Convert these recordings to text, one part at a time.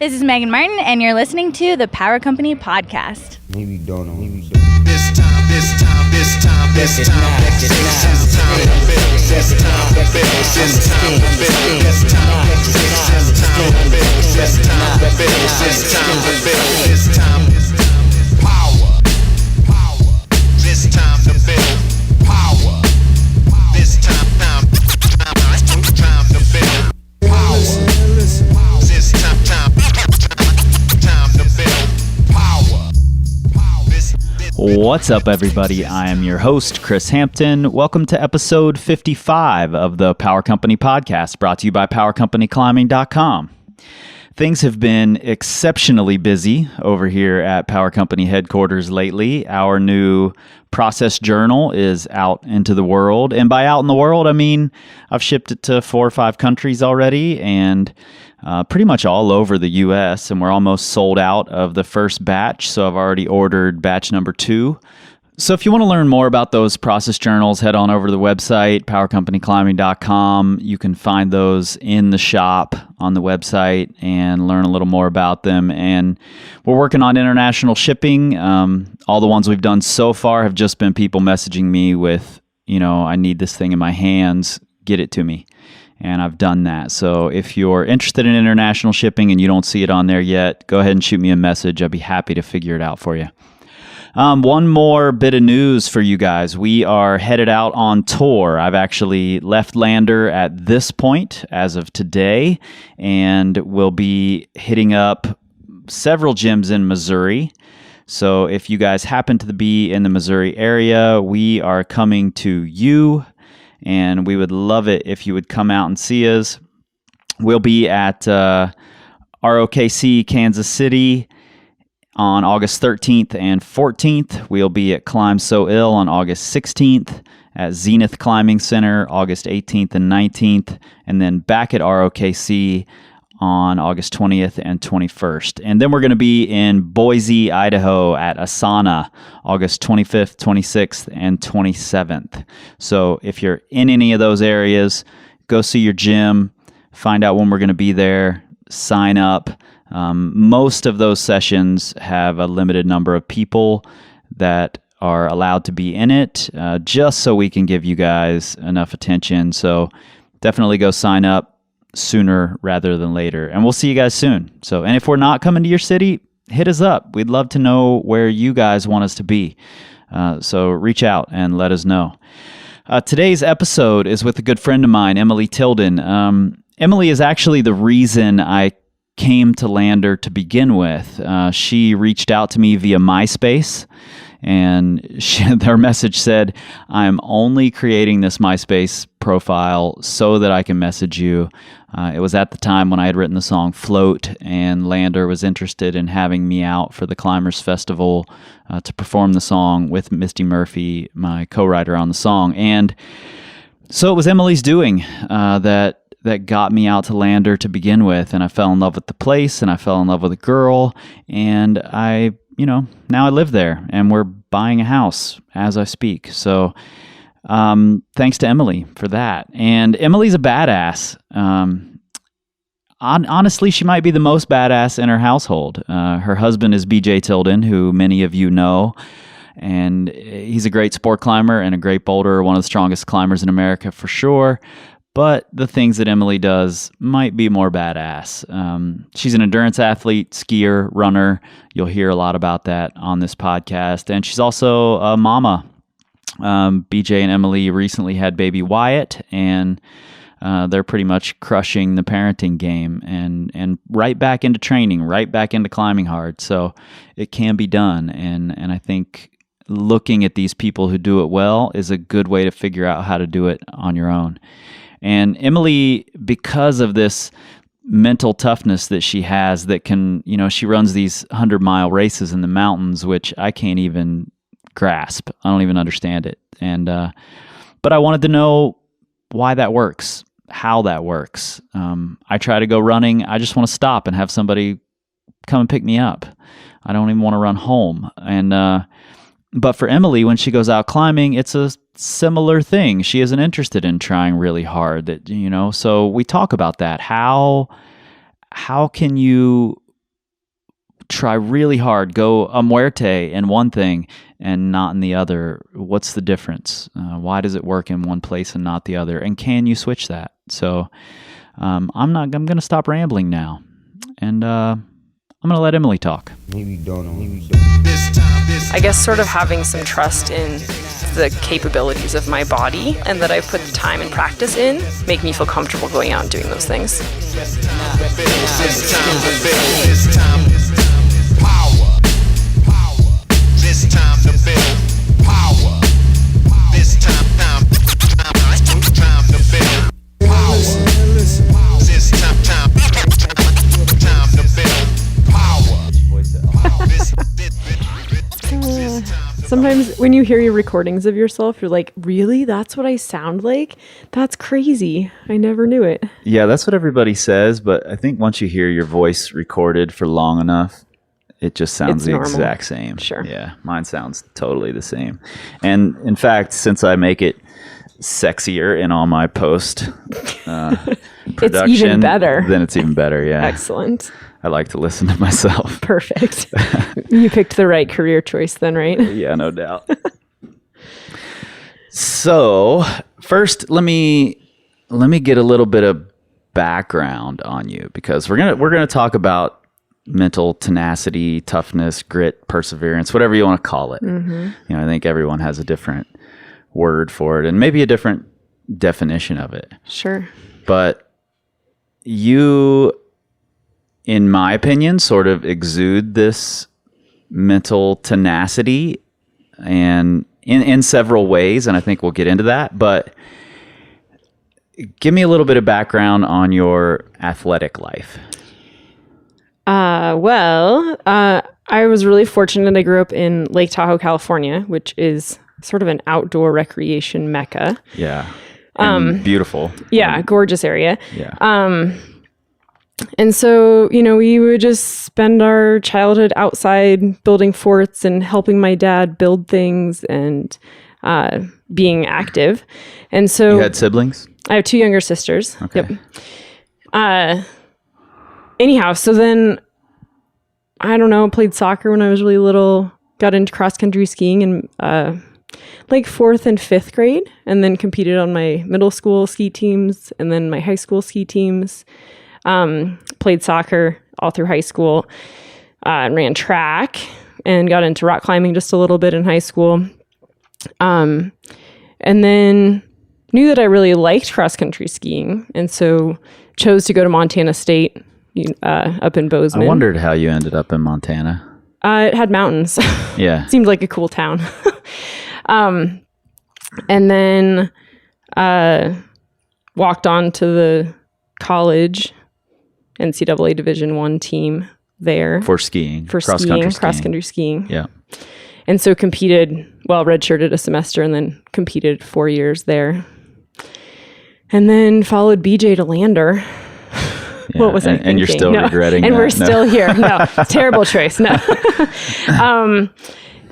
This is Megan Martin, and you're listening to the Power Company Podcast. Maybe don't know. This time. Power. This time to build power. This time to build power. This time to build power. What's up, everybody? I am your host, Chris Hampton. Welcome to episode 55 of the Power Company Podcast, brought to you by PowerCompanyClimbing.com. Things have been exceptionally busy over here at Power Company headquarters lately. Our new process journal is out into the world. And by out in the world, I mean I've shipped it to 4 or 5 countries already and pretty much all over the U.S. And we're almost sold out of the first batch. So I've already ordered batch number 2. So if you want to learn more about those process journals, head on over to the website, PowerCompanyClimbing.com. You can find those in the shop on the website and learn a little more about them. And we're working on international shipping. All the ones we've done so far have just been people messaging me with, I need this thing in my hands, get it to me. And I've done that. So if you're interested in international shipping and you don't see it on there yet, go ahead and shoot me a message. I'd be happy to figure it out for you. One more bit of news for you guys. We are headed out on tour. I've actually left Lander at this point as of today, and we'll be hitting up several gyms in Missouri. So if you guys happen to be in the Missouri area, we are coming to you, and we would love it if you would come out and see us. We'll be at ROKC, Kansas City, on August 13th and 14th. We'll be at Climb So Ill on August 16th, at Zenith Climbing Center August 18th and 19th, and then back at ROKC on August 20th and 21st. And then we're going to be in Boise, Idaho at Asana August 25th, 26th, and 27th. So if you're in any of those areas, go see your gym, find out when we're going to be there, sign up. Most of those sessions have a limited number of people that are allowed to be in it, just so we can give you guys enough attention. So definitely go sign up sooner rather than later. And we'll see you guys soon. And if we're not coming to your city, hit us up. We'd love to know where you guys want us to be. So reach out and let us know. Today's episode is with a good friend of mine, Emily Tilden. Emily is actually the reason I came to Lander to begin with. She reached out to me via MySpace, and their message said, I'm only creating this MySpace profile so that I can message you. It was at the time when I had written the song Float, and Lander was interested in having me out for the Climbers Festival to perform the song with Misty Murphy, my co-writer on the song. And so it was Emily's doing that got me out to Lander to begin with, and I fell in love with the place, and I fell in love with a girl, and now I live there, and we're buying a house as I speak. So thanks to Emily for that. And Emily's a badass. Honestly, she might be the most badass in her household. Her husband is BJ Tilden, who many of you know, and he's a great sport climber and a great boulder, one of the strongest climbers in America for sure. But the things that Emily does might be more badass. She's an endurance athlete, skier, runner. You'll hear a lot about that on this podcast. And she's also a mama. BJ and Emily recently had baby Wyatt, and they're pretty much crushing the parenting game and right back into training, right back into climbing hard. So it can be done. And I think looking at these people who do it well is a good way to figure out how to do it on your own. And Emily, because of this mental toughness that she has, that can, she runs these 100-mile races in the mountains, which I can't even grasp. I don't even understand it. But I wanted to know why that works, how that works. I try to go running. I just want to stop and have somebody come and pick me up. I don't even want to run home. But for Emily, when she goes out climbing, it's a similar thing. She isn't interested in trying really hard. So we talk about that. How can you try really hard, go a muerte in one thing and not in the other? What's the difference? Why does it work in one place and not the other? And can you switch that? So I'm going to stop rambling now, and I'm going to let Emily talk. I guess sort of having some trust in the capabilities of my body and that I've put the time and practice in make me feel comfortable going out and doing those things. Sometimes when you hear your recordings of yourself, you're like, really? That's what I sound like? That's crazy. I never knew it. Yeah, that's what everybody says, but I think once you hear your voice recorded for long enough, it just sounds It's the normal. exact same. Sure. Yeah, mine sounds totally the same. And in fact, since I make it sexier in all my post production, even better. Then it's even better, yeah. Excellent. I like to listen to myself. Perfect. You picked the right career choice then, right? Yeah, no doubt. So, first, let me get a little bit of background on you, because we're gonna talk about mental tenacity, toughness, grit, perseverance, whatever you want to call it. Mm-hmm. You know, I think everyone has a different word for it and maybe a different definition of it. Sure. But you, in my opinion, sort of exude this mental tenacity, and in several ways, and I think we'll get into that. But give me a little bit of background on your athletic life. I was really fortunate. I grew up in Lake Tahoe, California, which is sort of an outdoor recreation mecca. Yeah. And beautiful. Yeah, gorgeous area. Yeah. And so, we would just spend our childhood outside building forts and helping my dad build things and being active. And so You had siblings? I have 2 younger sisters. Okay. Yep. Anyhow, so then, I don't know, played soccer when I was really little, got into cross-country skiing in like 4th and 5th grade, and then competed on my middle school ski teams and then my high school ski teams. Played soccer all through high school, and ran track, and got into rock climbing just a little bit in high school. And then knew that I really liked cross-country skiing, and so chose to go to Montana State up in Bozeman. I wondered how you ended up in Montana. It had mountains. Yeah. Seemed like a cool town. And then walked on to the college NCAA Division I team there. For skiing. Cross-country skiing. Yeah. And so redshirted a semester and then competed 4 years there. And then followed BJ to Lander. Yeah, What was I thinking? and you're still regretting and that. we're still here. No, terrible choice. No.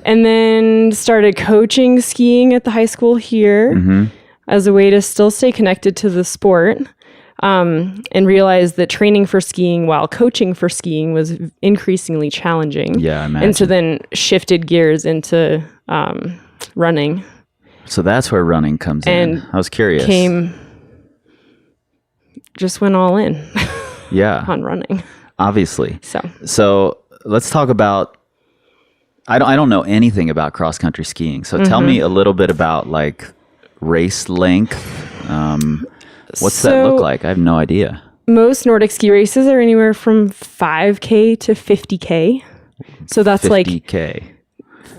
And then started coaching skiing at the high school here as a way to still stay connected to the sport, and realized that training for skiing while coaching for skiing was increasingly challenging. Yeah, I imagine. And so then shifted gears into running. So that's where running comes And in. I was curious. Just went all in Yeah. on running. Obviously. So let's talk about, I don't know anything about cross-country skiing. So tell me a little bit about like race length. What's that look like? I have no idea. most Nordic ski races are anywhere from 5K to 50K. So that's 50K. like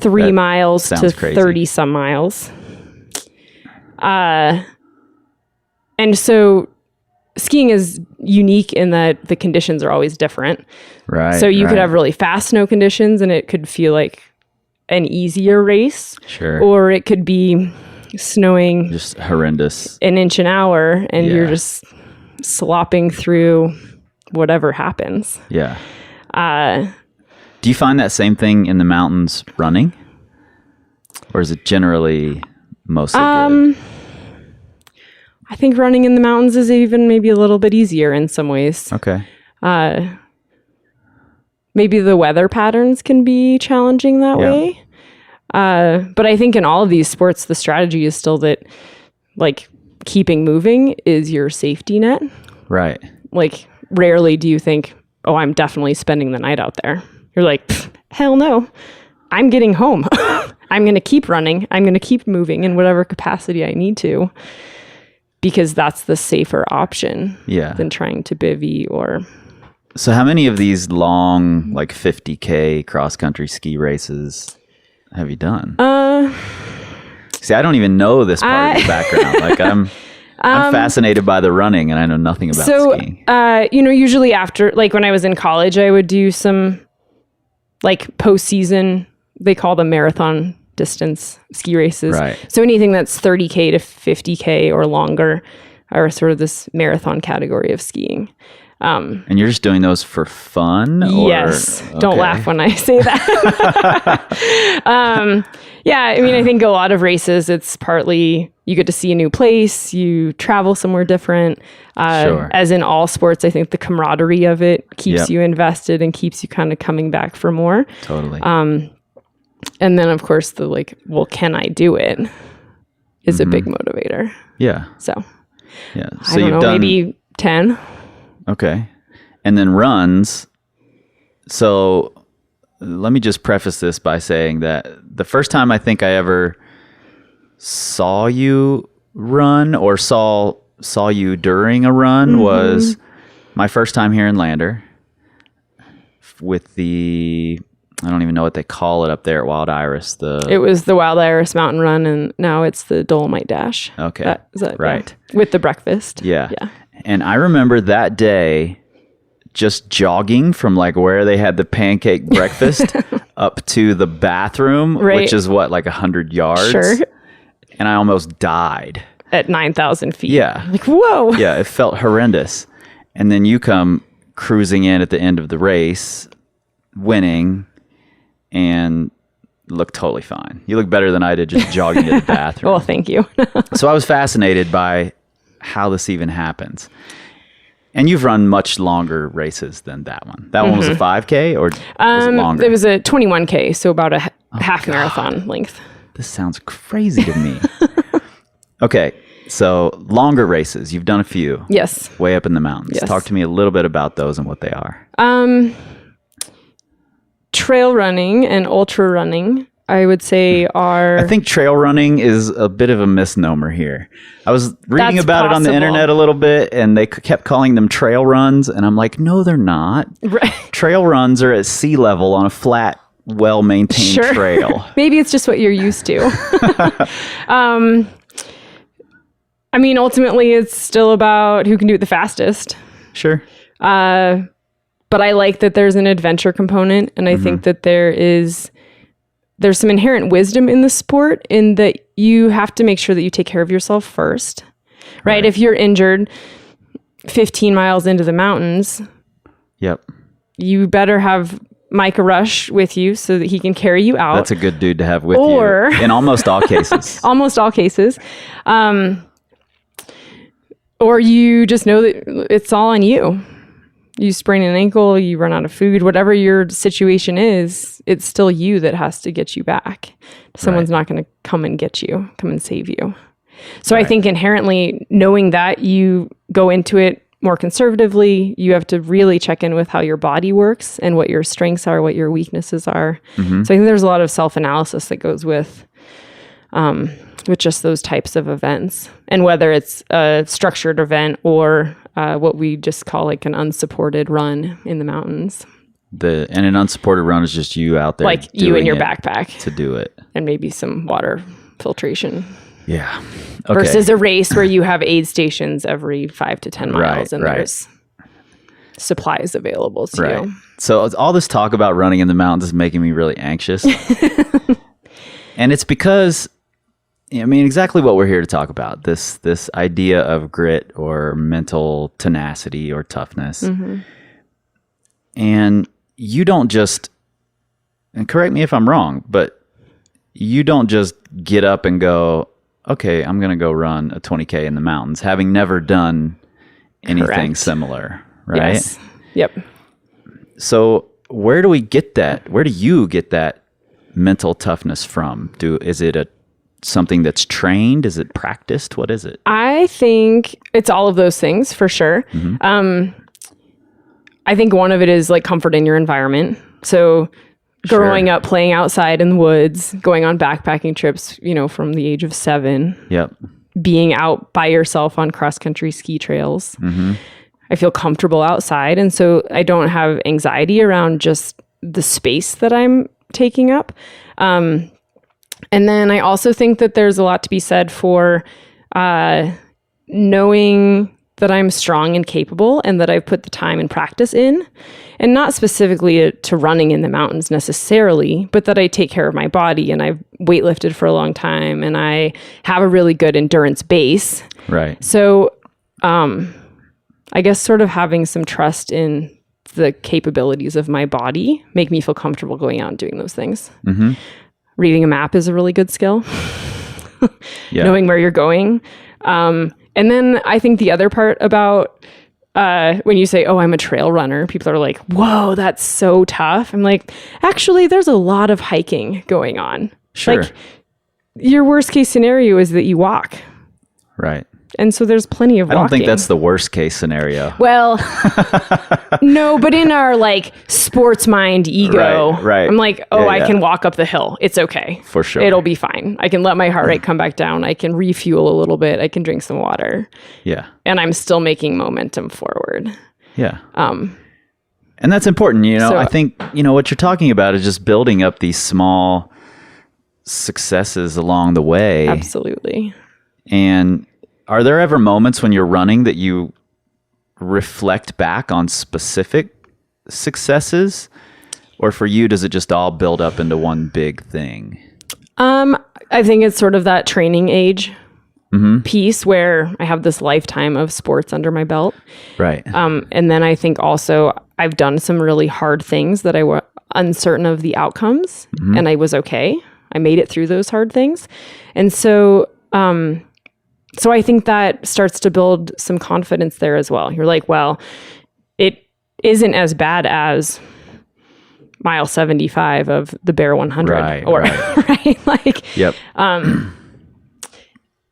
3 miles to crazy. 30 some miles. And so skiing is unique in that the conditions are always different. Right. So you could have really fast snow conditions and it could feel like an easier race. Sure. Or it could be snowing just horrendous. an inch an hour and you're Yeah. just slopping through whatever happens. Yeah. Do you find that same thing in the mountains running? Or is it generally mostly good? I think running in the mountains is even maybe a little bit easier in some ways. Okay. maybe the weather patterns can be challenging that way. But I think in all of these sports, the strategy is still that like keeping moving is your safety net. Right. Like rarely do you think, oh, I'm definitely spending the night out there. You're like, hell no, I'm getting home. I'm going to keep running. I'm going to keep moving in whatever capacity I need to, because that's the safer option than trying to bivvy or... So how many of these long, like 50K cross-country ski races have you done? See, I don't even know this part of your background. Like I'm fascinated by the running and I know nothing about skiing. Usually after, like when I was in college, I would do some like postseason, they call them marathon distance ski races. Right. So anything that's 30K to 50K or longer are sort of this marathon category of skiing. And you're just doing those for fun? Yes. Okay. Don't laugh when I say that. I mean, I think a lot of races, it's partly you get to see a new place, you travel somewhere different. Sure. As in all sports, I think the camaraderie of it keeps you invested and keeps you kind of coming back for more. Totally. And then, of course, the like, well, can I do it is a big motivator. Yeah. So, yeah. I don't know, maybe 10. Okay. And then runs. So let me just preface this by saying that the first time I think I ever saw you run or saw you during a run was my first time here in Lander with the, I don't even know what they call it up there at Wild Iris. It was the Wild Iris Mountain Run, and now it's the Dolomite Dash. Okay. Is that right. Yeah. With the breakfast. Yeah. And I remember that day just jogging from like where they had the pancake breakfast up to the bathroom, which is what, like 100 yards? Sure. And I almost died. At 9,000 feet. Yeah. Like, whoa. Yeah, it felt horrendous. And then you come cruising in at the end of the race, winning, and look totally fine. You look better than I did just jogging to the bathroom. Well, thank you. So I was fascinated by how this even happens. And you've run much longer races than that one. That one was a 5K or was it longer? It was a 21K, so about a half marathon length. This sounds crazy to me. Okay, so longer races. You've done a few. Yes. Way up in the mountains. Yes. Talk to me a little bit about those and what they are. Trail running and ultra running, I would say, are... I think trail running is a bit of a misnomer here. I was reading That's about it on the possible. internet a little bit, and they kept calling them trail runs, and I'm like, no, they're not. Right. Trail runs are at sea level on a flat, well-maintained trail. Maybe it's just what you're used to. I mean, ultimately, it's still about who can do it the fastest. Sure. But I like that there's an adventure component, and I think that there's some inherent wisdom in the sport in that you have to make sure that you take care of yourself first, right? If you're injured 15 miles into the mountains, you better have Micah Rush with you so that he can carry you out. That's a good dude to have with you in almost all cases. Almost all cases. Or you just know that it's all on you. You sprain an ankle, you run out of food, whatever your situation is, it's still you that has to get you back. Someone's not going to come and get you, come and save you. So I think inherently knowing that, you go into it more conservatively. You have to really check in with how your body works and what your strengths are, what your weaknesses are. So I think there's a lot of self-analysis that goes with just those types of events. And whether it's a structured event or what we just call like an unsupported run in the mountains. And an unsupported run is just you out there, like you in your backpack to do it, and maybe some water filtration. Yeah. Okay. Versus a race where you have aid stations every 5 to 10 miles, and there's supplies available to you. So all this talk about running in the mountains is making me really anxious, and it's because, I mean, exactly what we're here to talk about, this idea of grit or mental tenacity or toughness. And you don't just, and correct me if I'm wrong, but you don't just get up and go, okay, I'm going to go run a 20K in the mountains, having never done anything similar, right? Yes. Yep. So where do we get that? Where do you get that mental toughness from? Is it something that's trained? Is it practiced? What is it? I think it's all of those things for sure. I think one of it is like comfort in your environment. So growing up playing outside in the woods, going on backpacking trips, from the age of 7. Yep. Being out by yourself on cross-country ski trails. I feel comfortable outside. And so I don't have anxiety around just the space that I'm taking up. And then I also think that there's a lot to be said for knowing that I'm strong and capable and that I've put the time and practice in, and not specifically to running in the mountains necessarily, but that I take care of my body and I've weightlifted for a long time and I have a really good endurance base. Right. So I guess sort of having some trust in the capabilities of my body make me feel comfortable going out and doing those things. Reading a map is a really good skill. Knowing where you're going. And then I think the other part about when you say, oh, I'm a trail runner, people are like, whoa, that's so tough. I'm like, actually, there's a lot of hiking going on. Sure. Like, your worst case scenario is that you walk. Right. And so there's plenty of walking. I don't think that's the worst case scenario. Well, no, but in our like sports mind ego, right. I'm like, I can walk up the hill. It's okay. For sure. It'll be fine. I can let my heart rate come back down. I can refuel a little bit. I can drink some water. Yeah. And I'm still making momentum forward. Yeah. And that's important. So, I think, what you're talking about is just building up these small successes along the way. Absolutely. And are there ever moments when you're running that you reflect back on specific successes? Or for you, does it just all build up into one big thing? I think it's sort of that training age piece where I have this lifetime of sports under my belt. Right. And then I think also I've done some really hard things that I was uncertain of the outcomes, and I was okay. I made it through those hard things. And so I think that starts to build some confidence there as well. You're like, well, it isn't as bad as mile 75 of the Bear 100. Right. Right? Like, yep.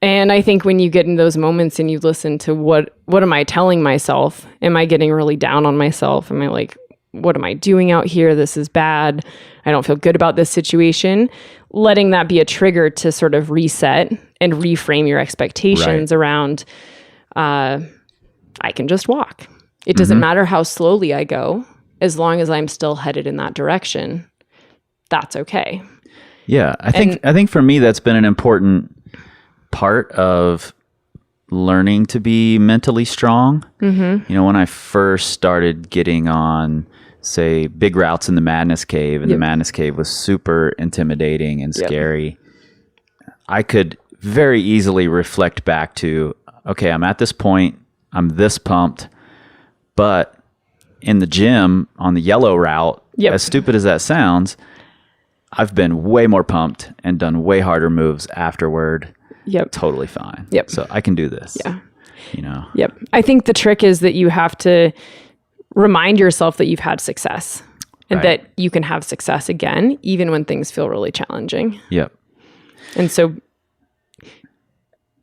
And I think when you get in those moments and you listen to what am I telling myself? Am I getting really down on myself? Am I like, what am I doing out here? This is bad. I don't feel good about this situation. Letting that be a trigger to sort of reset and reframe your expectations around, I can just walk. It doesn't matter how slowly I go, as long as I'm still headed in that direction. That's okay. Yeah, I think for me that's been an important part of learning to be mentally strong. When I first started getting on, say, big routes in the Madness Cave, and the Madness Cave was super intimidating and scary, I could very easily reflect back to, okay, I'm at this point, I'm this pumped, but in the gym on the yellow route, as stupid as that sounds, I've been way more pumped and done way harder moves afterward. Totally fine. So I can do this. I think the trick is that you have to remind yourself that you've had success and that you can have success again, even when things feel really challenging. And so,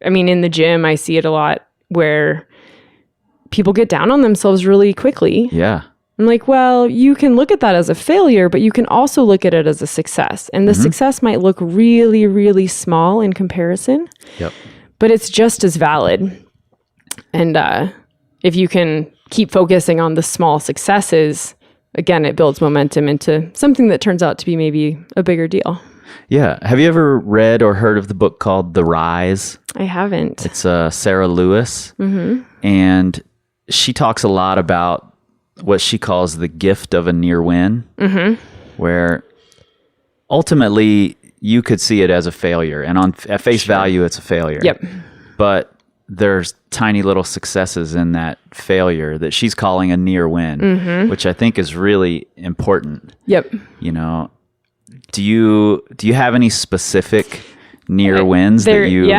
I mean, in the gym, I see it a lot where people get down on themselves really quickly. I'm like, well, you can look at that as a failure, but you can also look at it as a success. And the success might look really, really small in comparison, but it's just as valid. And if you can keep focusing on the small successes, again, it builds momentum into something that turns out to be maybe a bigger deal. Have you ever read or heard of the book called The Rise? I haven't. It's Sarah Lewis. And she talks a lot about what she calls the gift of a near win, where ultimately you could see it as a failure, and at face value, it's a failure. But there's tiny little successes in that failure that she's calling a near win, which I think is really important. Do you have any specific near wins that you?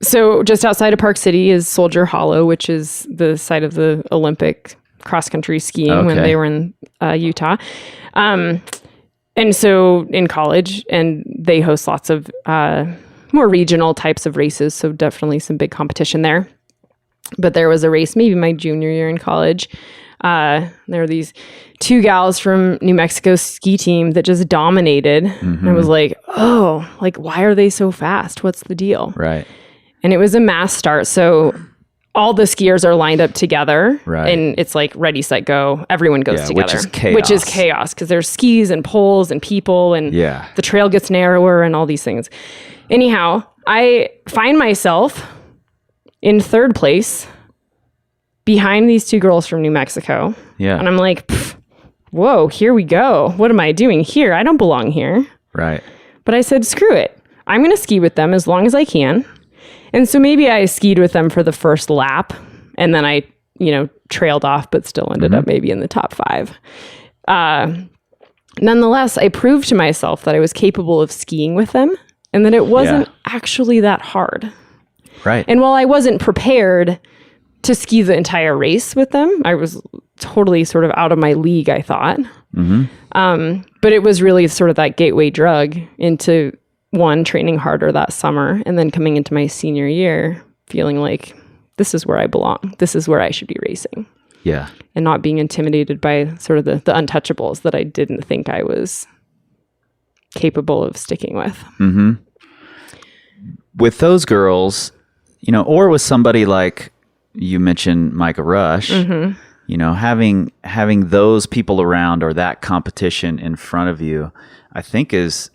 So just outside of Park City is Soldier Hollow, which is the site of the Olympic cross country skiing when Okay. they were in Utah. And so in college, and they host lots of more regional types of races. So definitely some big competition there. But there was a race maybe my junior year in college. There were these 2 gals from New Mexico ski team that just dominated. And I was like, oh, like, why are they so fast? What's the deal? Right. And it was a mass start. So all the skiers are lined up together. Right. And it's like ready, set, go. Everyone goes together. Which is chaos. Because there's skis and poles and people and Yeah. the trail gets narrower and all these things. Anyhow, I find myself in 3rd place behind these 2 girls from New Mexico. Yeah. And I'm like, whoa, here we go. What am I doing here? I don't belong here. Right. But I said, screw it. I'm going to ski with them as long as I can. And so maybe I skied with them for the first lap and then I, trailed off, but still ended up maybe in the top 5. Nonetheless, I proved to myself that I was capable of skiing with them and that it wasn't actually that hard. Right. And while I wasn't prepared to ski the entire race with them, I was totally sort of out of my league, I thought. But it was really sort of that gateway drug into, one, training harder that summer, and then coming into my senior year, feeling like this is where I belong. This is where I should be racing. Yeah. And not being intimidated by sort of the untouchables that I didn't think I was capable of sticking with. With those girls, or with somebody like you mentioned, Micah Rush, having those people around or that competition in front of you, I think is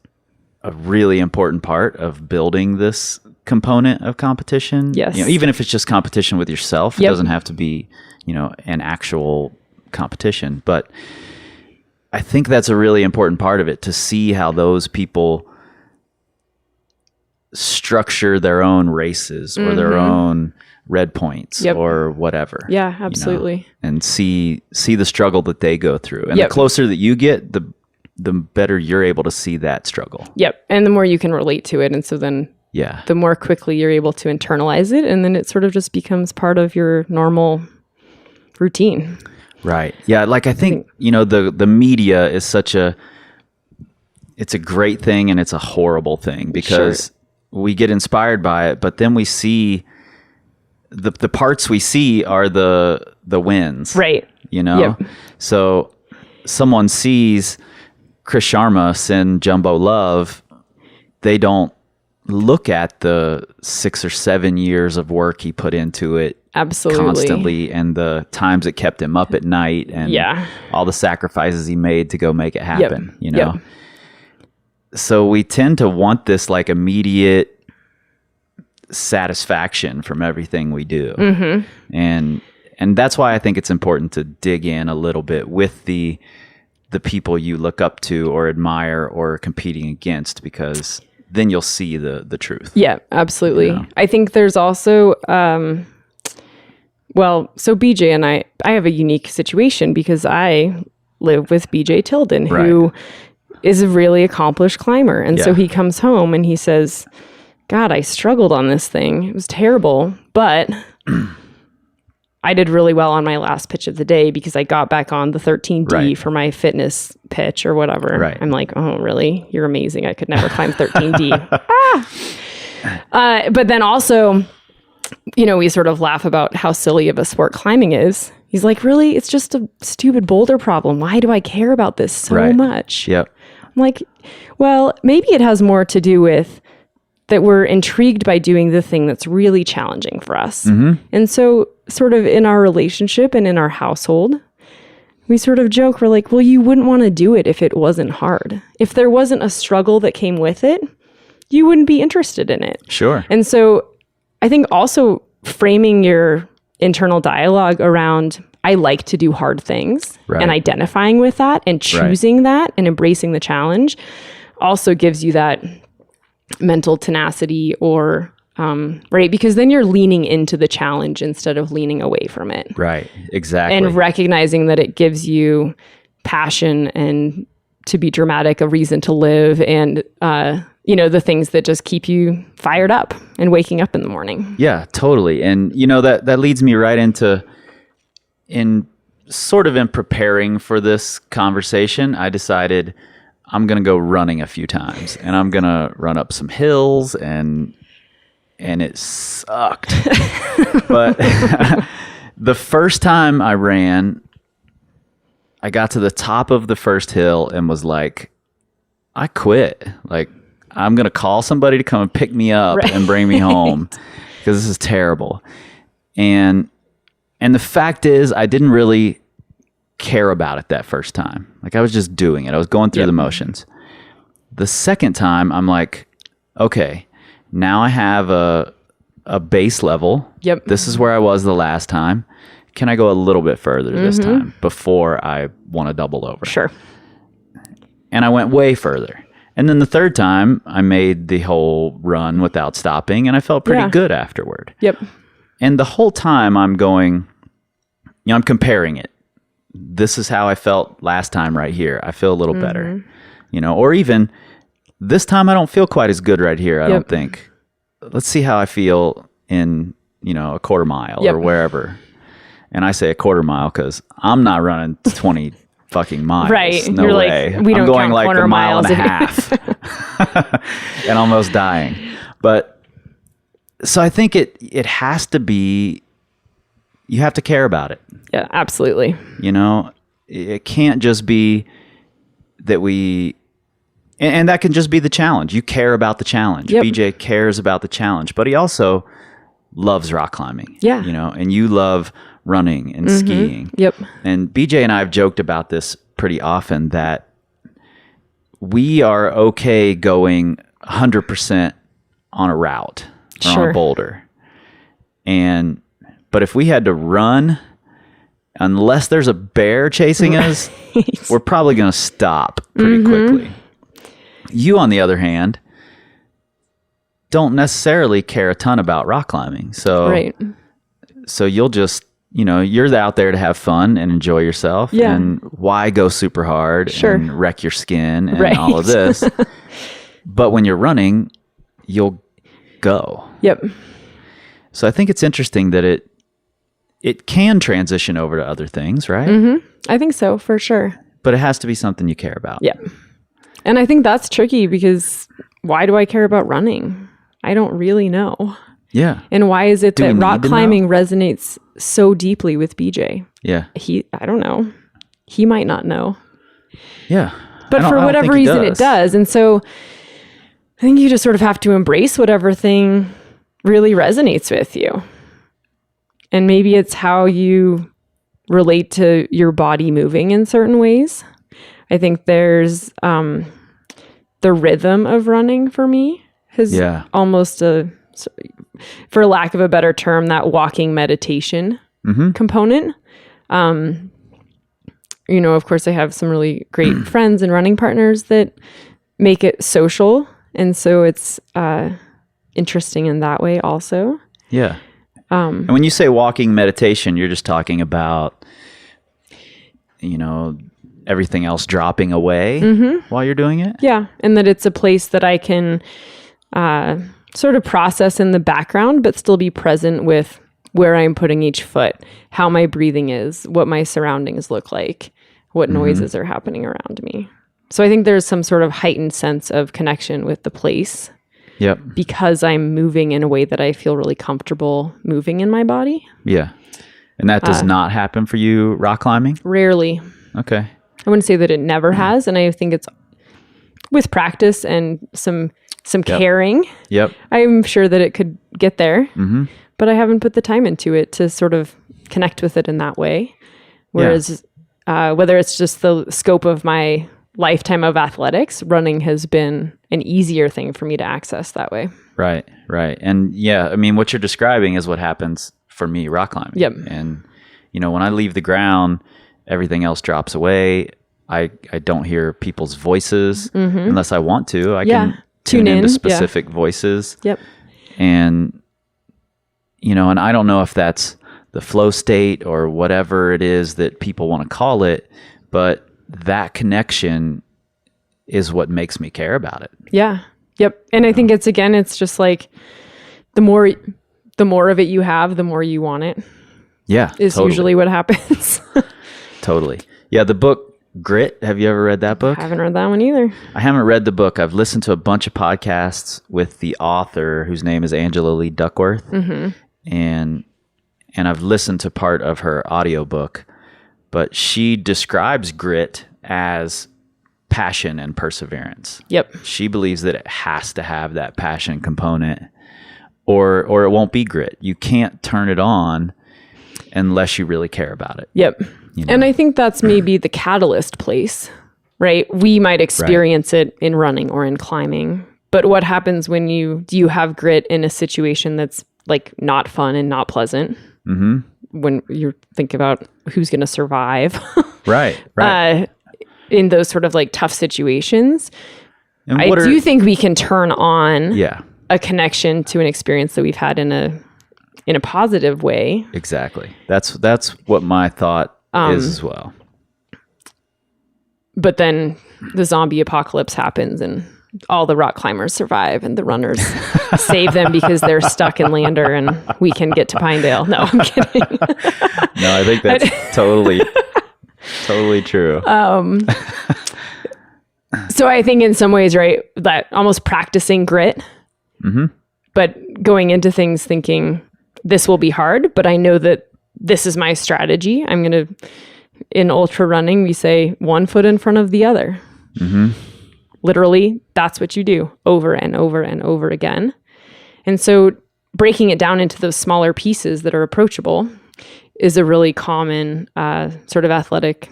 a really important part of building this component of competition. Yes. Even if it's just competition with yourself, it Yep. doesn't have to be, an actual competition. But I think that's a really important part of it, to see how those people structure their own races or their own red points or whatever. Yeah, absolutely. And see the struggle that they go through. And Yep. the closer that you get, the better you're able to see that struggle. Yep. And the more you can relate to it. And so then Yeah. the more quickly you're able to internalize it. And then it sort of just becomes part of your normal routine. Right. Yeah. Like I think, the media is it's a great thing and it's a horrible thing because we get inspired by it, but then we see the parts we see are the wins. Right. Yep. So someone sees Chris Sharma send Jumbo Love, they don't look at the 6 or 7 years of work he put into it. Absolutely. Constantly, and the times it kept him up at night, and all the sacrifices he made to go make it happen. Yep. So we tend to want this like immediate satisfaction from everything we do, and that's why I think it's important to dig in a little bit with the people you look up to or admire or competing against, because then you'll see the truth. Yeah, absolutely. I think there's also so BJ and I have a unique situation because I live with BJ Tilden, who is a really accomplished climber. And so he comes home and he says, God, I struggled on this thing. It was terrible, but I did really well on my last pitch of the day because I got back on the 13D for my fitness pitch or whatever. Right. I'm like, oh, really? You're amazing. I could never climb 13D. But then also, we sort of laugh about how silly of a sport climbing is. He's like, really? It's just a stupid boulder problem. Why do I care about this so much? Yep. I'm like, well, maybe it has more to do with that we're intrigued by doing the thing that's really challenging for us. And so sort of in our relationship and in our household, we sort of joke, we're like, well, you wouldn't want to do it if it wasn't hard. If there wasn't a struggle that came with it, you wouldn't be interested in it. Sure. And so I think also framing your internal dialogue around, I like to do hard things, and identifying with that and choosing that and embracing the challenge also gives you that mental tenacity or, because then you're leaning into the challenge instead of leaning away from it. Right. Exactly. And recognizing that it gives you passion and, to be dramatic, a reason to live, and, the things that just keep you fired up and waking up in the morning. Yeah, totally. And, that leads me right into, in sort of in preparing for this conversation, I decided I'm going to go running a few times, and I'm going to run up some hills, and it sucked. But the first time I ran, I got to the top of the first hill and was like, I quit. Like, I'm going to call somebody to come and pick me up and bring me home because this is terrible. And the fact is, I didn't really care about it that first time. Like, I was just doing it. I was going through the motions. The second time, I'm like, okay, now I have a base level. Yep. This is where I was the last time. Can I go a little bit further this time before I want to double over? Sure. And I went way further. And then the third time, I made the whole run without stopping, and I felt pretty good afterward. Yep. And the whole time I'm going, I'm comparing it. This is how I felt last time right here. I feel a little better, or even this time I don't feel quite as good right here. I don't think. Let's see how I feel in, a quarter mile or wherever. And I say a quarter mile because I'm not running 20 fucking miles. Right. No You're way. Like, we don't I'm going count like quarter a mile miles and a half and almost dying. But so I think it has to be, you have to care about it. Yeah, absolutely. It can't just be that and that can just be the challenge. You care about the challenge. Yep. BJ cares about the challenge, but he also loves rock climbing. Yeah. And you love running and skiing. Yep. And BJ and I have joked about this pretty often, that we are okay going 100% on a route or on a boulder. But if we had to run, unless there's a bear chasing us, we're probably going to stop pretty quickly. You, on the other hand, don't necessarily care a ton about rock climbing. So you'll just, you're out there to have fun and enjoy yourself. Yeah. And why go super hard and wreck your skin and all of this? But when you're running, you'll go. Yep. So I think it's interesting that it can transition over to other things, right? I think so, for sure. But it has to be something you care about. Yeah. And I think that's tricky because why do I care about running? I don't really know. Yeah. And why is it that rock climbing know? resonates so deeply with BJ? Yeah. I don't know. He might not know. Yeah. But for whatever reason it does. And so I think you just sort of have to embrace whatever thing really resonates with you. And maybe it's how you relate to your body moving in certain ways. I think there's the rhythm of running for me has almost for lack of a better term, that walking meditation component. Of course, I have some really great friends and running partners that make it social. And so it's interesting in that way also. Yeah. And when you say walking meditation, you're just talking about, everything else dropping away while you're doing it? Yeah. And that it's a place that I can sort of process in the background, but still be present with where I'm putting each foot, how my breathing is, what my surroundings look like, what noises are happening around me. So I think there's some sort of heightened sense of connection with the place. Yep. Because I'm moving in a way that I feel really comfortable moving in my body. Yeah. And that does not happen for you rock climbing? Rarely. Okay. I wouldn't say that it never has. And I think it's with practice and some caring. Yep. I'm sure that it could get there. But I haven't put the time into it to sort of connect with it in that way. Whereas whether it's just the scope of my lifetime of athletics, running has been an easier thing for me to access that way. Right. And what you're describing is what happens for me rock climbing. Yep. And, when I leave the ground, everything else drops away. I don't hear people's voices unless I want to. I can tune into specific voices. Yep. And, and I don't know if that's the flow state or whatever it is that people want to call it, but that connection is what makes me care about it. Yeah. Yep. And I think it's just like the more of it you have, the more you want it. Yeah. Is totally. Usually what happens. Totally. Yeah, the book Grit, have you ever read that book? I haven't read that one either. I haven't read the book. I've listened to a bunch of podcasts with the author, whose name is Angela Lee Duckworth. And I've listened to part of her audiobook, but she describes grit as passion and perseverance. Yep. She believes that it has to have that passion component or it won't be grit. You can't turn it on unless you really care about it. Yep. You know? And I think that's maybe the catalyst place, right? We might experience it in running or in climbing, but what happens when do you have grit in a situation that's like not fun and not pleasant? When you think about who's going to survive. Right. In those sort of like tough situations, I do think we can turn on a connection to an experience that we've had in a positive way. Exactly. That's what my thought is as well. But then the zombie apocalypse happens and all the rock climbers survive and the runners save them because they're stuck in Lander and we can get to Pinedale. No, I'm kidding. No, I think that's totally true. So I think in some ways, right, that almost practicing grit, but going into things thinking this will be hard, but I know that this is my strategy. I'm going to, in ultra running, we say one foot in front of the other. Literally, that's what you do over and over and over again. And so breaking it down into those smaller pieces that are approachable is a really common sort of athletic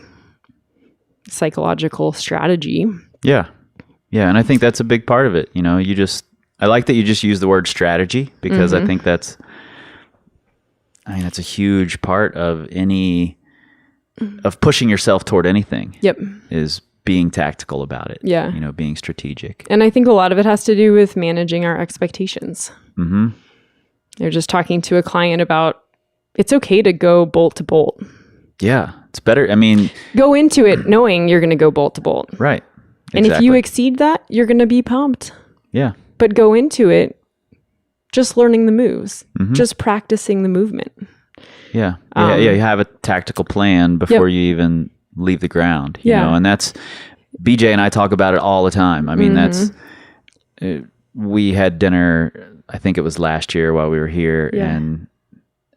psychological strategy. Yeah. Yeah. And I think that's a big part of it. You know, I like that you just use the word strategy because I think that's a huge part of pushing yourself toward anything. Yep. Is being tactical about it. Yeah. You know, being strategic. And I think a lot of it has to do with managing our expectations. You're just talking to a client about it's okay to go bolt to bolt. Yeah. It's better. I mean, go into it knowing you're going to go bolt to bolt. Right. And if you exceed that, you're going to be pumped. Yeah. But go into it just learning the moves, just practicing the movement. Yeah. You have a tactical plan before you even leave the ground, you know, and that's BJ and I talk about it all the time. I mean, we had dinner, I think it was last year while we were here, and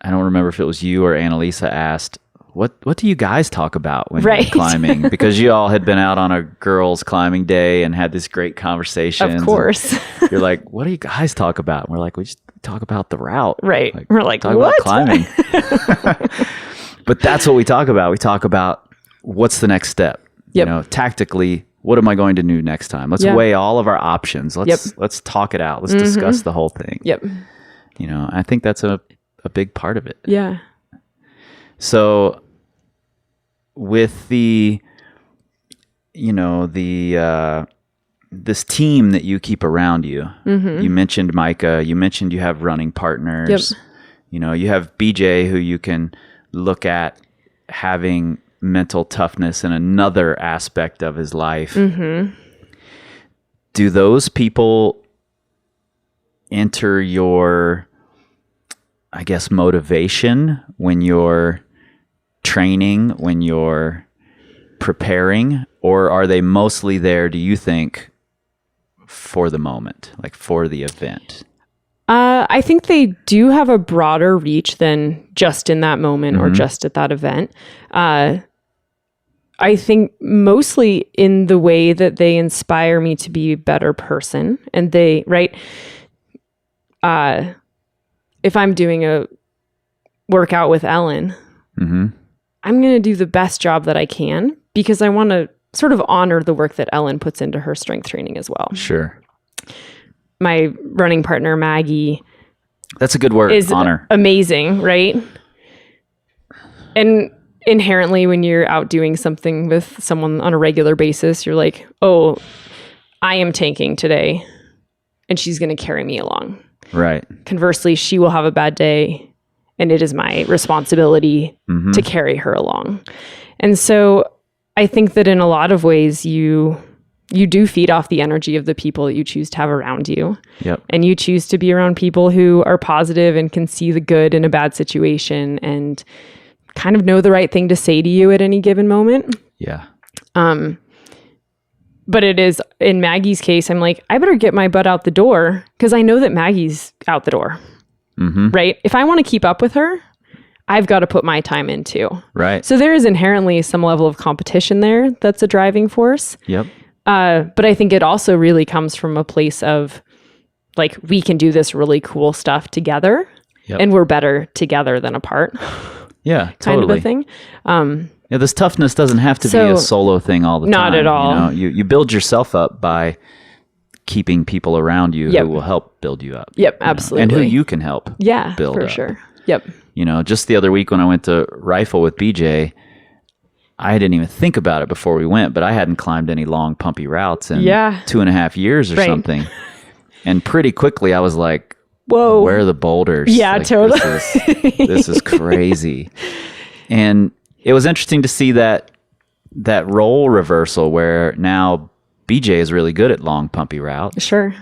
I don't remember if it was you or Annalisa asked, what do you guys talk about when you're climbing? Because you all had been out on a girls' climbing day and had this great conversation. Of course. You're like, what do you guys talk about? And we're like, we just talk about the route. Right. We're like, talk what? About climbing. But that's what we talk about. We talk about what's the next step. You know, tactically, what am I going to do next time? Let's weigh all of our options. Let's talk it out. Let's discuss the whole thing. You know, I think that's a big part of it. Yeah. So with this team that you keep around you, you mentioned Micah, you mentioned you have running partners, you know, you have BJ who you can look at having mental toughness in another aspect of his life. Do those people enter your, I guess, motivation when you're training, when you're preparing, or are they mostly there, do you think, for the moment, like for the event? I think they do have a broader reach than just in that moment or just at that event. I think mostly in the way that they inspire me to be a better person. And they, if I'm doing a workout with Ellen, I'm going to do the best job that I can because I want to sort of honor the work that Ellen puts into her strength training as well. Sure. My running partner, Maggie. That's a good word, is honor. Amazing, right? And inherently, when you're out doing something with someone on a regular basis, you're like, oh, I am tanking today, and she's going to carry me along. Right. Conversely, she will have a bad day, and it is my responsibility to carry her along. And so I think that in a lot of ways, you do feed off the energy of the people that you choose to have around you. Yep. And you choose to be around people who are positive and can see the good in a bad situation and kind of know the right thing to say to you at any given moment. Yeah. But it is, in Maggie's case, I'm like, I better get my butt out the door because I know that Maggie's out the door. Right? If I want to keep up with her, I've got to put my time in too. Right. So there is inherently some level of competition there that's a driving force. Yep. But I think it also really comes from a place of like, we can do this really cool stuff together and we're better together than apart. Yeah, kind totally. of a thing. Yeah, this toughness doesn't have to be a solo thing all the time. Not at all. You build yourself up by keeping people around you who will help build you up. Yep, absolutely. And who you can help build for up. sure. Yep. Just the other week when I went to rifle with BJ, I didn't even think about it before we went, but I hadn't climbed any long, pumpy routes in 2.5 years or something. And pretty quickly I was like, whoa, where are the boulders? Yeah, like, totally. This is crazy. And it was interesting to see that role reversal where now BJ is really good at long, pumpy routes. Sure.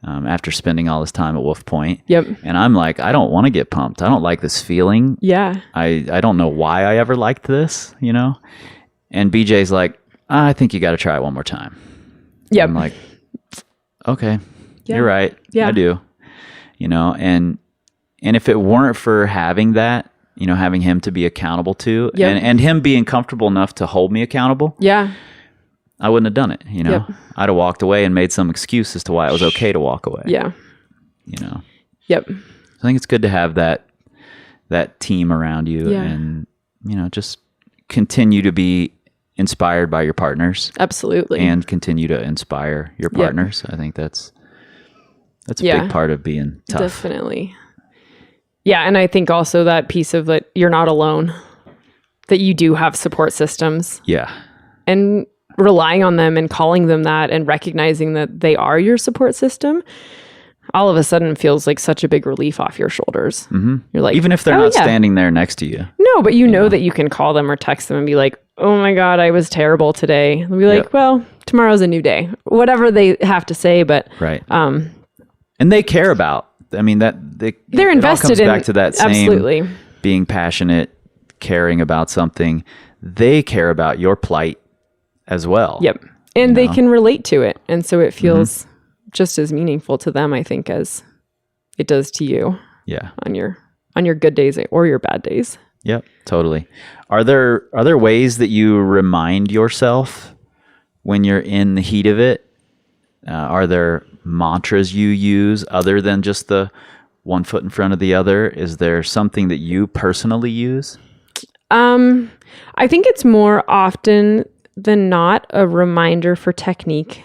After spending all this time at Wolf Point. Yep. And I'm like, I don't want to get pumped. I don't like this feeling. Yeah. I don't know why I ever liked this, And BJ's like, I think you got to try it one more time. Yep. I'm like, okay, you're right. Yeah. I do. And if it weren't for having that, having him to be accountable to and him being comfortable enough to hold me accountable. Yeah. I wouldn't have done it. Yep. I'd have walked away and made some excuse as to why it was okay to walk away. Yeah. So Yep. I think it's good to have that team around you and, just continue to be inspired by your partners. Absolutely. And continue to inspire your partners. I think that's a big part of being tough. Definitely. Yeah. And I think also that piece of that you're not alone, that you do have support systems. Yeah. And relying on them and calling them that and recognizing that they are your support system, all of a sudden feels like such a big relief off your shoulders. Mm-hmm. You're like, even if they're not standing there next to you. No, but you know that you can call them or text them and be like, oh my God, I was terrible today. They'll be like, well, tomorrow's a new day. Whatever they have to say, but right. And they care about. I mean, they're invested comes back to that same absolutely being passionate, caring about something. They care about your plight as well. Yep. And they can relate to it. And so it feels just as meaningful to them, I think, as it does to you. Yeah. On your good days or your bad days. Yep, totally. Are there ways that you remind yourself when you're in the heat of it? Are there mantras you use other than just the one foot in front of the other? Is there something that you personally use? I think it's more often than not a reminder for technique.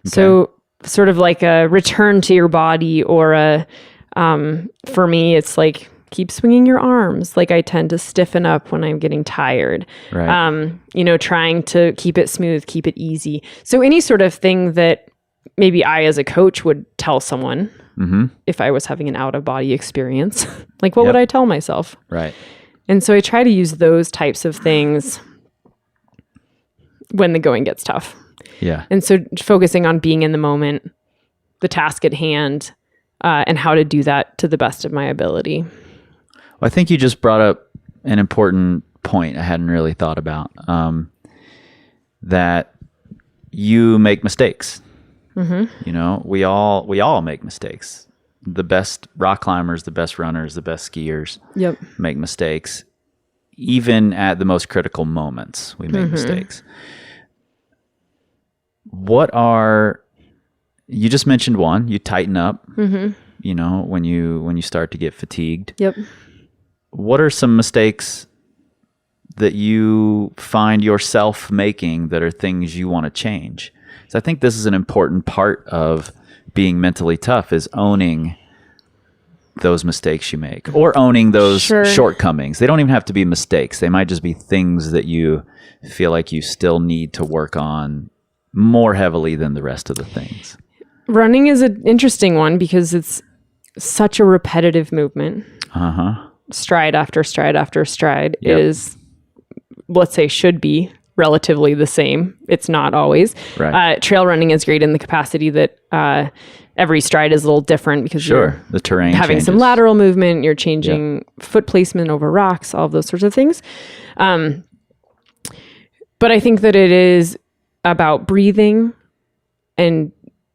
Okay. So sort of like a return to your body, or for me, it's like keep swinging your arms. Like I tend to stiffen up when I'm getting tired. Right. Trying to keep it smooth, keep it easy. So any sort of thing that maybe I as a coach would tell someone if I was having an out of body experience, like what would I tell myself? Right. And so I try to use those types of things when the going gets tough. Yeah. And so focusing on being in the moment, the task at hand, and how to do that to the best of my ability. Well, I think you just brought up an important point I hadn't really thought about, that you make mistakes. Mm-hmm. We all make mistakes. The best rock climbers, the best runners, the best skiers make mistakes. Even at the most critical moments, we make mistakes. You just mentioned one, you tighten up, when you start to get fatigued. Yep. What are some mistakes that you find yourself making that are things you want to change? So I think this is an important part of being mentally tough, is owning those mistakes you make, or owning those shortcomings. They don't even have to be mistakes. They might just be things that you feel like you still need to work on more heavily than the rest of the things. Running is an interesting one because it's such a repetitive movement. Stride after stride after stride is, let's say, should be relatively the same. It's not always. Right. Trail running is great in the capacity that every stride is a little different because you're The terrain having some changes. lateral movement, you're changing foot placement over rocks, all of those sorts of things. But I think that it is about breathing and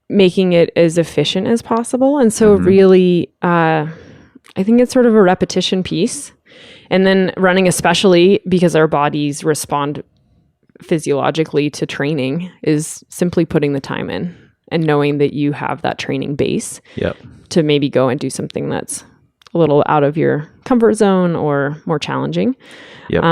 making it as efficient as possible. And so really, I think it's sort of a repetition piece. And then running, especially because our bodies respond physiologically to training, is simply putting the time in and knowing that you have that training base Yep. to maybe go and do something that's a little out of your comfort zone or more challenging. Yep.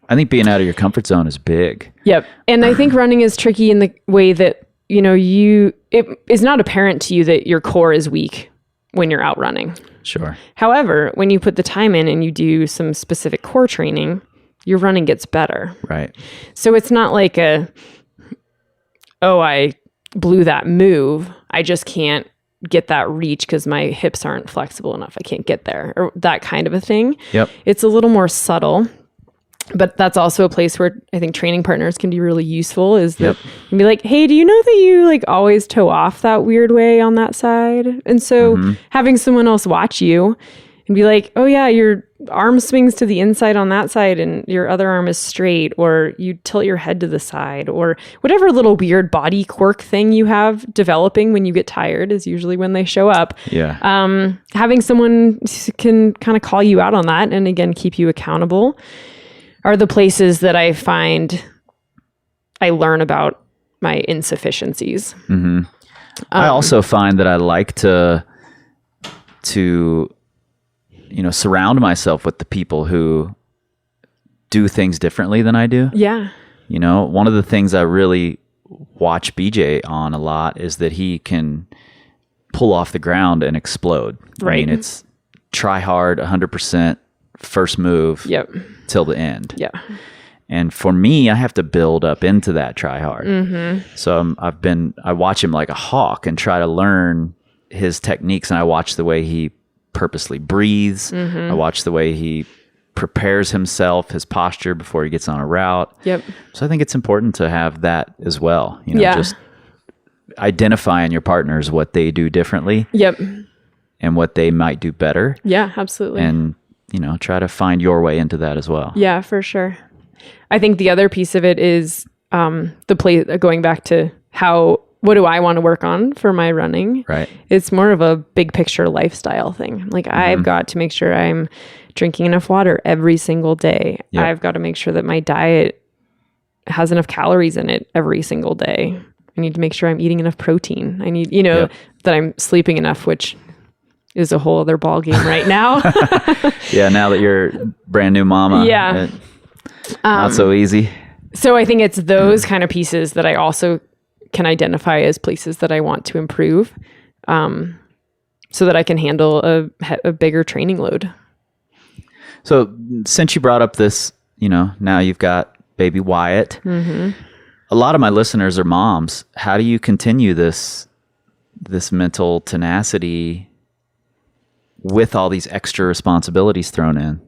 I think being out of your comfort zone is big. Yep. And I think running is tricky in the way that, it is not apparent to you that your core is weak when you're out running. Sure. However, when you put the time in and you do some specific core training, your running gets better. Right. So it's not like I blew that move. I just can't get that reach because my hips aren't flexible enough. I can't get there, or that kind of a thing. Yep. It's a little more subtle. But that's also a place where I think training partners can be really useful, is that you can be like, hey, do you know that you like always toe off that weird way on that side? And so having someone else watch you and be like, oh yeah, your arm swings to the inside on that side and your other arm is straight, or you tilt your head to the side, or whatever little weird body quirk thing you have developing when you get tired is usually when they show up. Yeah. Having someone can kind of call you out on that and again, keep you accountable are the places that I find I learn about my insufficiencies. I also find that I like to surround myself with the people who do things differently than I do. Yeah. One of the things I really watch BJ on a lot is that he can pull off the ground and explode. Right. I mean, it's try hard, 100%, first move Yep. till the end. Yeah. And for me, I have to build up into that try hard. So I watch him like a hawk and try to learn his techniques. And I watch the way he purposely breathes. I watch the way he prepares himself, his posture before he gets on a route. Yep. So I think it's important to have that as well. Yeah. Just identify in your partners what they do differently Yep. and what they might do better. Yeah, absolutely. And, try to find your way into that as well. Yeah, for sure. I think the other piece of it is going back to what do I want to work on for my running? Right. It's more of a big picture lifestyle thing. Like I've got to make sure I'm drinking enough water every single day. Yep. I've got to make sure that my diet has enough calories in it every single day. I need to make sure I'm eating enough protein. I need, that I'm sleeping enough, which is a whole other ball game right now. Yeah, now that you're brand new mama. Yeah. Not so easy. So I think it's those kind of pieces that I also can identify as places that I want to improve, so that I can handle a bigger training load. So since you brought up this, now you've got baby Wyatt. A lot of my listeners are moms. How do you continue this mental tenacity with all these extra responsibilities thrown in?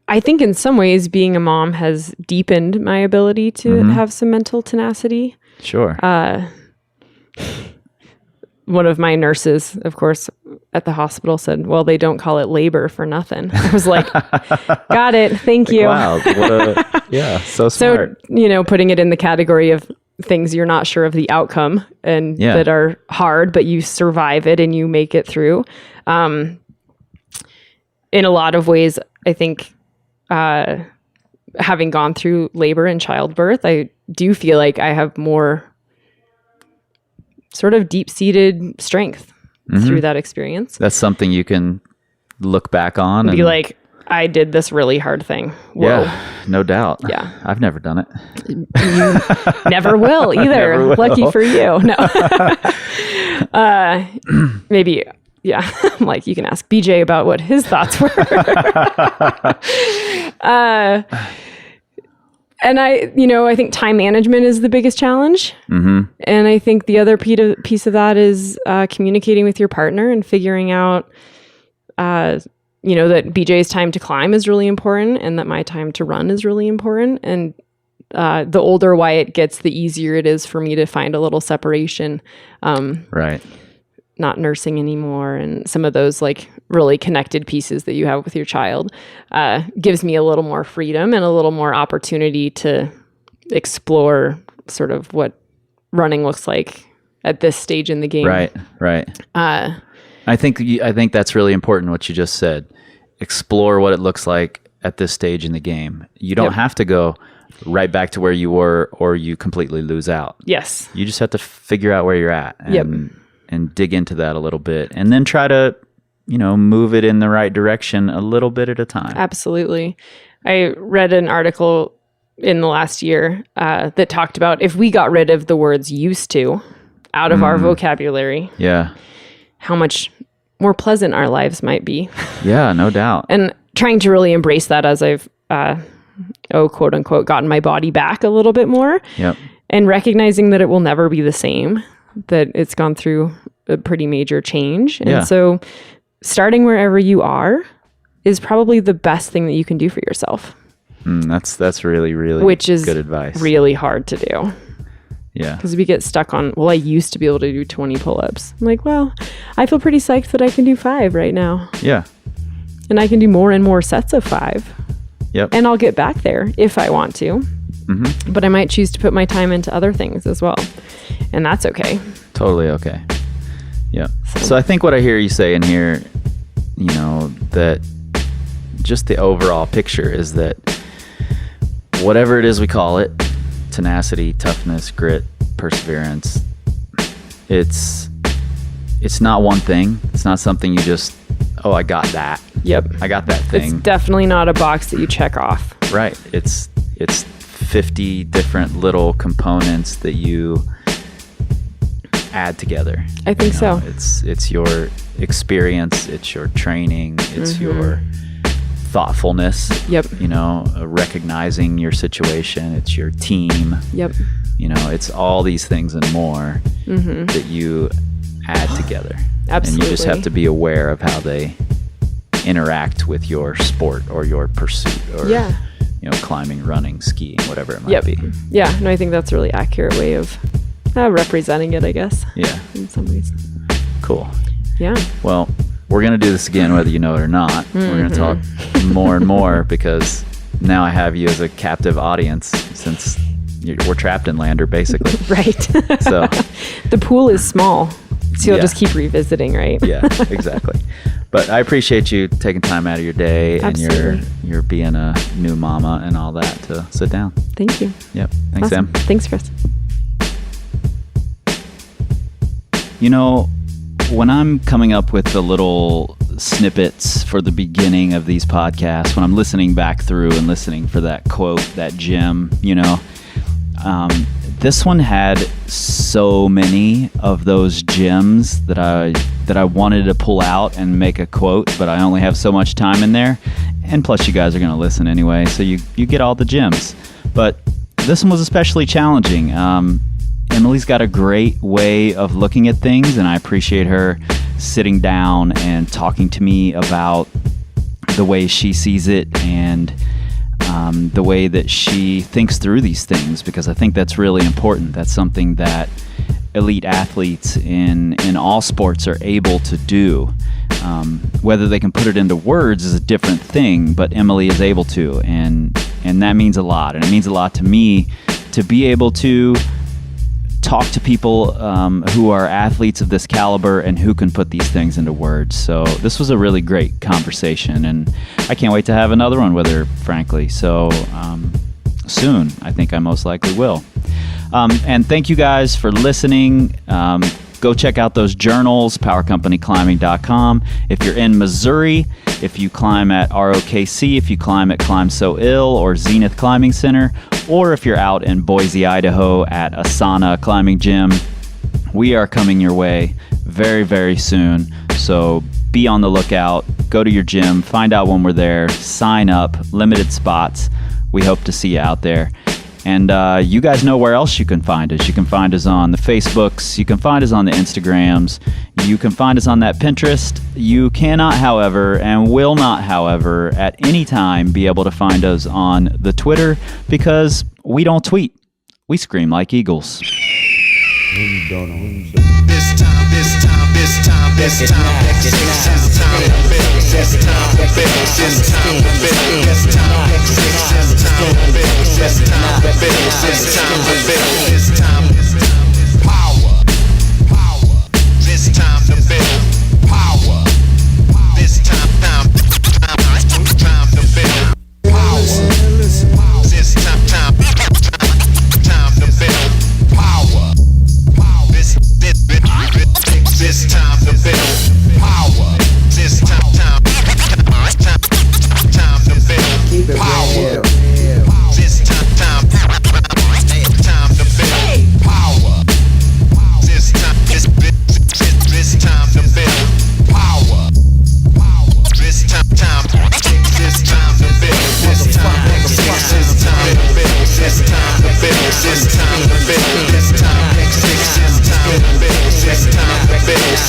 I think in some ways being a mom has deepened my ability to have some mental tenacity. Sure. One of my nurses, of course, at the hospital said, well, they don't call it labor for nothing. I was like, got it. Thank you. Wow. So smart. So, putting it in the category of things you're not sure of the outcome and that are hard, but you survive it and you make it through. In a lot of ways, I think, having gone through labor and childbirth, I do feel like I have more sort of deep-seated strength through that experience. That's something you can look back on and be like, I did this really hard thing. Whoa. Yeah, no doubt. Yeah. I've never done it. You never will either. Never will. Lucky for you. No. Maybe. Yeah. I'm like, you can ask BJ about what his thoughts were. And I think time management is the biggest challenge. And I think the other piece of that is communicating with your partner and figuring out that BJ's time to climb is really important and that my time to run is really important. And the older Wyatt gets, the easier it is for me to find a little separation. Right. Not nursing anymore, and some of those like really connected pieces that you have with your child gives me a little more freedom and a little more opportunity to explore sort of what running looks like at this stage in the game. Right. I think that's really important what you just said. Explore what it looks like at this stage in the game. You don't have to go right back to where you were or you completely lose out. Yes. You just have to figure out where you're at and dig into that a little bit, and then try to, move it in the right direction a little bit at a time. Absolutely. I read an article in the last year that talked about if we got rid of the words used to out of our vocabulary, how much more pleasant our lives might be. Yeah, no doubt. And trying to really embrace that as I've, quote unquote, gotten my body back a little bit more. Yep. And recognizing that it will never be the same, that it's gone through a pretty major change. And so starting wherever you are is probably the best thing that you can do for yourself. That's really, really Which is good advice. Really hard to do. Yeah. Because we get stuck on, I used to be able to do 20 pull-ups. I'm like, I feel pretty psyched that I can do 5 right now. Yeah. And I can do more and more sets of 5. Yep. And I'll get back there if I want to. Mm-hmm. But I might choose to put my time into other things as well. And that's okay. Totally okay. Yeah. So I think what I hear you saying here, that just the overall picture is that whatever it is we call it, tenacity, toughness, grit, perseverance, it's not one thing. It's not something you just, I got that. Yep. I got that thing. It's definitely not a box that you check off. Right. It's 50 different little components that you add together. I think so. It's your experience, it's your training, it's your thoughtfulness. Yep. Recognizing your situation, it's your team. Yep. It's all these things and more that you add together. Absolutely. And you just have to be aware of how they interact with your sport or your pursuit or climbing, running, skiing, whatever it might be. Yeah. No, I think that's a really accurate way of representing it, I guess. Yeah. In some ways. Cool. Yeah. Well, we're going to do this again, whether you know it or not. We're going to talk more and more because now I have you as a captive audience since we're trapped in Lander, basically. Right. So the pool is small, so you'll just keep revisiting, right? Yeah, exactly. But I appreciate you taking time out of your day. Absolutely. And you're being a new mama and all that to sit down. Thank you. Yep. Thanks, awesome. Em. Thanks, Chris. When I'm coming up with the little snippets for the beginning of these podcasts, when I'm listening back through and listening for that quote, that gem, this one had so many of those gems that I wanted to pull out and make a quote, but I only have so much time in there. And plus you guys are going to listen anyway, so you get all the gems. But this one was especially challenging. Emily's got a great way of looking at things, and I appreciate her sitting down and talking to me about the way she sees it and the way that she thinks through these things, because I think that's really important. That's something that elite athletes in all sports are able to do. Whether they can put it into words is a different thing, but Emily is able to, and that means a lot. And it means a lot to me to be able to talk to people who are athletes of this caliber and who can put these things into words. So this was a really great conversation, and I can't wait to have another one with her, frankly. So soon, I think I most likely will. And thank you guys for listening. Go check out those journals, powercompanyclimbing.com. If you're in Missouri, if you climb at ROKC, if you climb at Climb So Ill or Zenith Climbing Center, or if you're out in Boise, Idaho at Asana Climbing Gym, we are coming your way very, very soon. So be on the lookout. Go to your gym, find out when we're there, sign up, limited spots. We hope to see you out there. And you guys know where else you can find us. You can find us on the Facebooks. You can find us on the Instagrams. You can find us on that Pinterest. You cannot, however, and will not, however, at any time be able to find us on the Twitter because we don't tweet. We scream like eagles.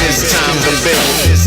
It's time to build.